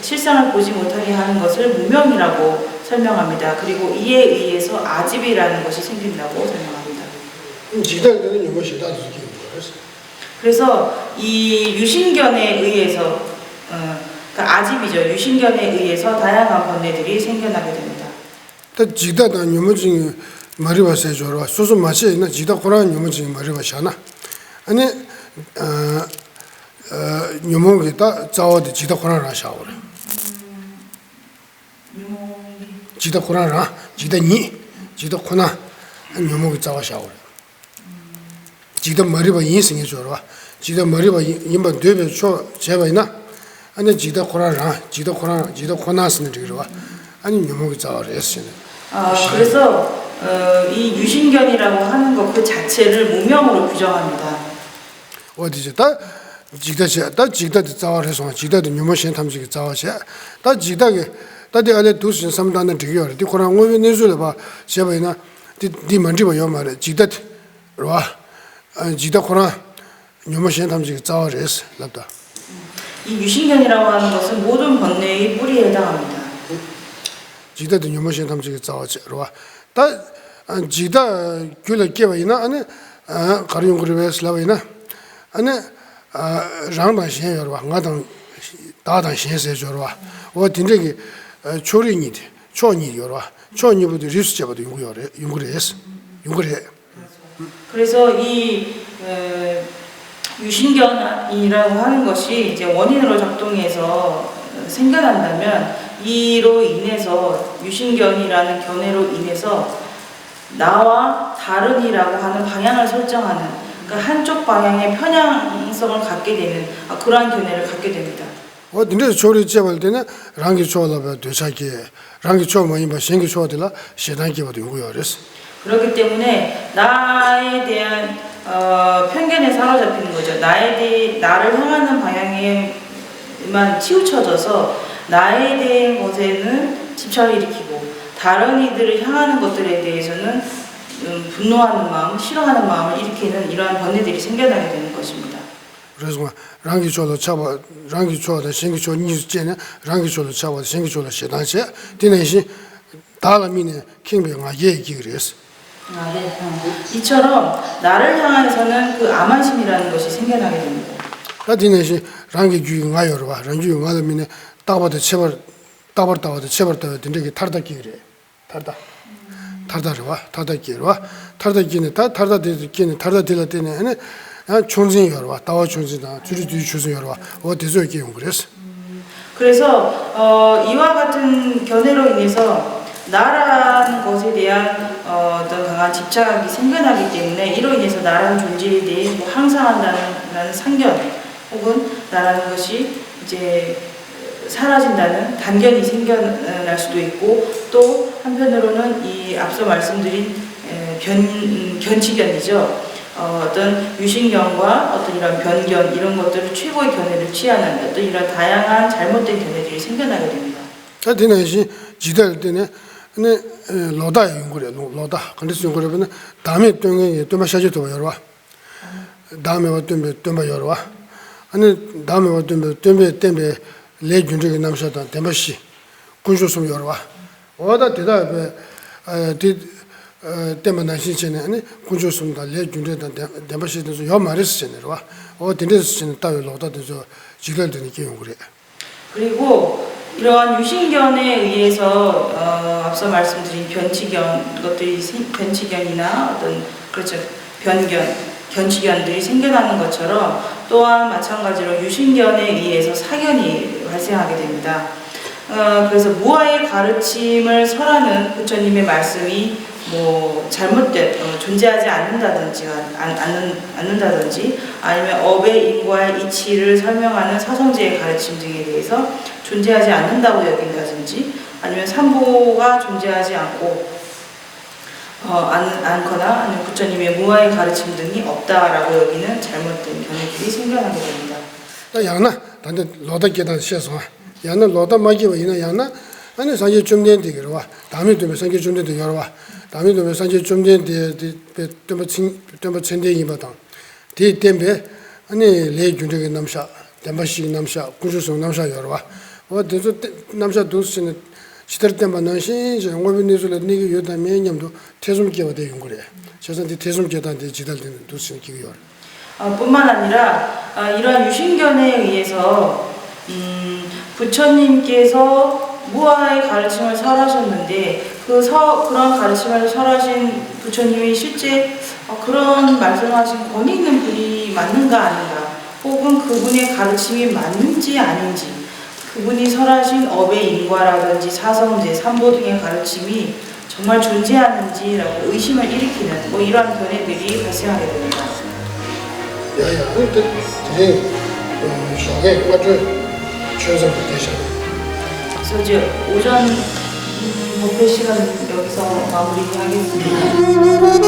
실상을 보지 못하게 하는 것을 무명이라고 설명합니다. 그리고 이에 의해서 아집이라는 것이 생긴다고 설명합니다. 지다는 요것이 다 그래서 이 유신견에 의해서 그러니까 아집이죠. 유신견에 의해서 다양한 번뇌들이 생겨나게 됩니다. 지다다 요모징 머리가 세줘라. 소소 마치 있나 지다 고란 요모징 머리가 샤나. 아니 요모게다 자와데 지다 고란라 샤오라. 지다 고란라 지다 고나 요모게 자와 샤오라. 지다 머리가 인생에 줘라. 지다 머리가 인반 되베 초 제바이나 아니 지다 고란라 지다 고나스네 저기로 아니 요모게 자와라 했으네. 그래서 이 유신견이라고 하는 것 그 자체를 무명으로 규정합니다. 어디지? 다 지다도 자와해서 지다도 유모신 탐지기 자와셔. 다 지다게 다들 안에 두신 삼단은 되게요. 이 코란 오면 내줄래 봐. 제바이나 디 만지고 요 말에 지다도 와. 지다 코란 유모신 탐지기 자와해서 납다. 이 유신견이라고 하는 것은 모든 번뇌의 뿌리에 해당합니다. 지다도 유모신 탐지기 자와셔. 와. 다 지다 귤을 깨바이나 안에 가리용 그룹에 슬라바이나 안에 랑다 신여로 왕가당 다당 신세 줘로 와 딘데기 초리니데 초니요로 초니부터 리스제부터 연구해서 연구해. 그래서 이 유신견이라고 하는 것이 이제 원인으로 작동해서 생겨난다면 이로 인해서 유신견이라는 견해로 인해서 나와 다른이라고 하는 방향을 설정하는 그러니까 한쪽 방향의 편향성을 갖게 되는 그러한 견해를 갖게 됩니다. 근데 조리 제발 때는 랑기 초라봐 되차게 랑기 초만이 뭐 생기 초들라 시단기부터 연구해서. 그렇기 때문에 나에 대한 편견에 사로잡히는 거죠. 나를 향하는 방향에만 치우쳐져서 나에 대한 것에는 집착을 일으키고 다른 이들을 향하는 것들에 대해서는 분노하는 마음, 싫어하는 마음을 일으키는 이러한 번뇌들이 생겨나게 되는 것입니다. 그래서 랑기 조로 잡아 랑기 조다 생기 조 니즈제네 랑기 조로 잡아 생기 조로 시단세 디네시 다라미네 킹병아 얘기 그랬어. 아, 네. 이처럼 나를 향해서는 그 암환심이라는 것이 생겨나게 됩니다. 디네시 랑기 주인가 여러와 랑기 주인가 미네 따바도 제발 따바도 제발 따 된게 탈다기 그래. 탈다르와 탈다기와 탈다기네 탈다 되기네 탈다 되라 때네 총진 여러와 따와 총진다 줄이 주선 여러와 어디서 이렇게 용 그랬어. 그래서 이와 같은 견해로 인해서 나라는 것에 대한 어떤 강한 집착이 생겨나기 때문에 이로 인해서 나라는 존재에 대해 뭐 항상한다는 상견 혹은 나라는 것이 이제 사라진다는 단견이 생겨날 수도 있고 또 한편으로는 이 앞서 말씀드린 견치견이죠. 어떤 유신견과 어떤 이런 변견 이런 것들을 최고의 견해를 취하는 어떤 이런 다양한 잘못된 견해들이 생겨나게 됩니다. 디네시 지달 때네 네 로다 연구래 로다 근데서 연구래는 다음에 동에 또 마셔도 여러와 다음에 어떤 또 여러와 아니 다음에 어떤 때문에 레준적인 남자다 대마시 군주som 여러와 어다 대답에 때문에 나시체네 아니 군주som다 레준적다 대마시도 요 말했잖아요 여러와 된데서는 따로 로다도 지달되는 게 연구래. 그리고 이러한 유신견에 의해서 앞서 말씀드린 변치견 것들이 변치견이나 어떤 그렇죠 견치견들이 생겨나는 것처럼 또한 마찬가지로 유신견에 의해서 사견이 발생하게 됩니다. 그래서 무아의 가르침을 설하는 부처님의 말씀이 뭐 잘못된 존재하지 않는다든지 아니면 업의 인과의 이치를 설명하는 사성제의 가르침 등에 대해서 존재하지 않는다고 여긴다든지 아니면 삼보가 존재하지 않거나 아니면 부처님의 무아의 가르침 등이 없다라고 여기는 잘못된 견해들이 생겨나게 됩니다. 야나 단데 로다 계단 시에서 야나 로다 마기와 이나 야나 아니 산제 좀 된데 그러와 다음에 또 산제 좀 된데 여러와 다음에 또 산제 좀 된데 좀 천대이 받아 대 때문에 아니 레준적인 남샤 대마시 남샤 군주성 남샤 여러와 어디서 남샤 도스는 시들 때만 나신 이제 영업인들을 내게 요다 매년도 태좀기가 되는 거래. 저선데 태좀기한테 지달되는 도스는 기요. 뿐만 아니라 이러한 유신견에 의해서 부처님께서 무아의 가르침을 설하셨는데 그런 가르침을 설하신 부처님이 실제 그런 말씀하신 권위 있는 분이 맞는가 아닌가 혹은 그분의 가르침이 맞는지 아닌지 그분이 설하신 업의 인과라든지 사성제, 삼보 등의 가르침이 정말 존재하는지라고 의심을 일으키는 뭐 이러한 견해들이 발생하게 됩니다. 야야, 근데 저게 맞죠? 최선 되셔. 그래서 이제 오전 법회 시간 여기서 마무리하겠습니다.